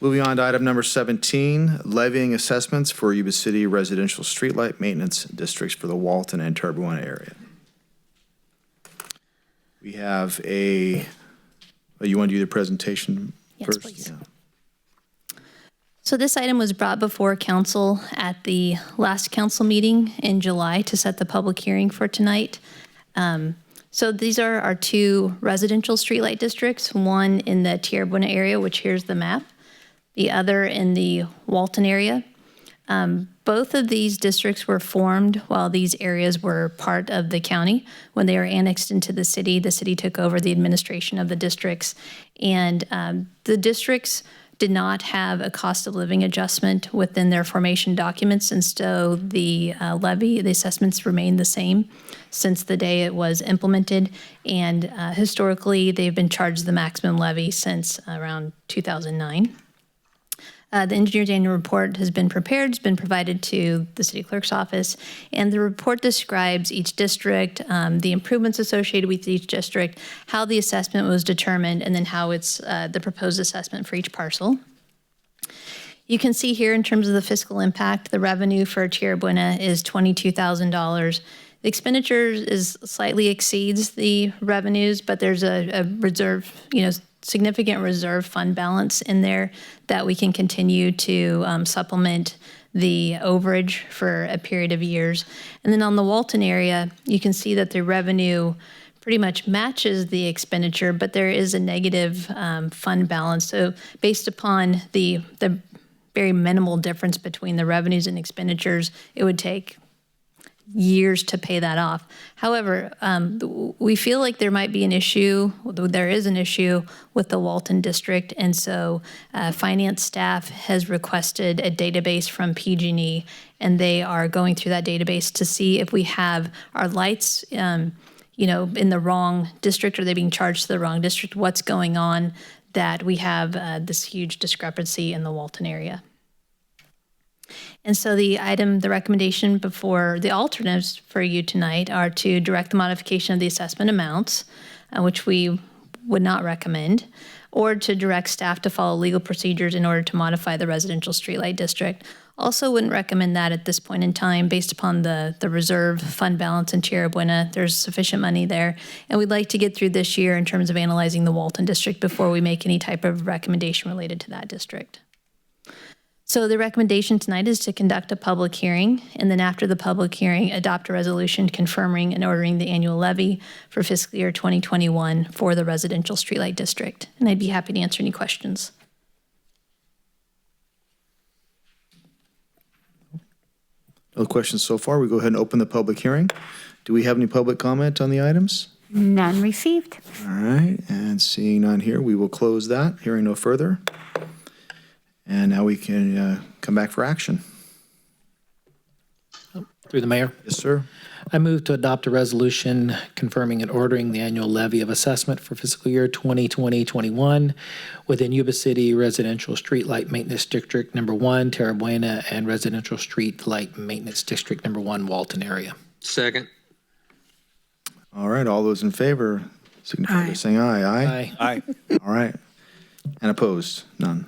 Moving on to item number 17, levying assessments for Yuba City residential streetlight maintenance districts for the Walton and Terrebonne area. We have a, you want to do the presentation Yes, first? please. Yeah. So this item was brought before council at the last council meeting in July to set the public hearing for tonight. So these are our two residential streetlight districts, one in the Terrebonne area, which here's the map, the other in the Walton area. Both of these districts were formed while these areas were part of the county. When they were annexed into the city took over the administration of the districts. And the districts did not have a cost of living adjustment within their formation documents, and so the levy, the assessments remained the same since the day it was implemented. And historically, they've been charged the maximum levy since around 2009. The engineer's annual report has been prepared, it's been provided to the city clerk's office, and the report describes each district, the improvements associated with each district, how the assessment was determined, and then how it's the proposed assessment for each parcel. You can see here in terms of the fiscal impact, the revenue for Terrebonne is $22,000. The expenditures is slightly exceeds the revenues, but there's a reserve, significant reserve fund balance in there that we can continue to supplement the overage for a period of years. And then on the Walton area, you can see that the revenue pretty much matches the expenditure, but there is a negative fund balance. So based upon the very minimal difference between the revenues and expenditures, it would take years to pay that off. However, we feel like there might be an issue, there is an issue with the Walton district, and so finance staff has requested a database from PG&E, and they are going through that database to see if we have our lights, in the wrong district, or they being charged to the wrong district, what's going on that we have this huge discrepancy in the Walton area. And so the recommendation before the alternatives for you tonight are to direct the modification of the assessment amounts, which we would not recommend, or to direct staff to follow legal procedures in order to modify the residential streetlight district. Also wouldn't recommend that at this point in time based upon the reserve fund balance in Terrebonne. There's sufficient money there. And we'd like to get through this year in terms of analyzing the Walton district before we make any type of recommendation related to that district. So the recommendation tonight is to conduct a public hearing, and then after the public hearing, adopt a resolution confirming and ordering the annual levy for fiscal year 2021 for the residential streetlight district. And I'd be happy to answer any questions. No questions so far. We go ahead and open the public hearing. Do we have any public comment on the items? None received. All right, and seeing none here, we will close that. Hearing no further. And now we can come back for action. Through the mayor. Yes, sir. I move to adopt a resolution confirming and ordering the annual levy of assessment for fiscal year 2020-21 within Yuba City Residential Streetlight Maintenance District Number 1, Terrebonne, and Residential Streetlight Maintenance District Number 1, Walton area. Second. All right, all those in favor signify by saying aye. Aye. Aye. All right. And opposed? None.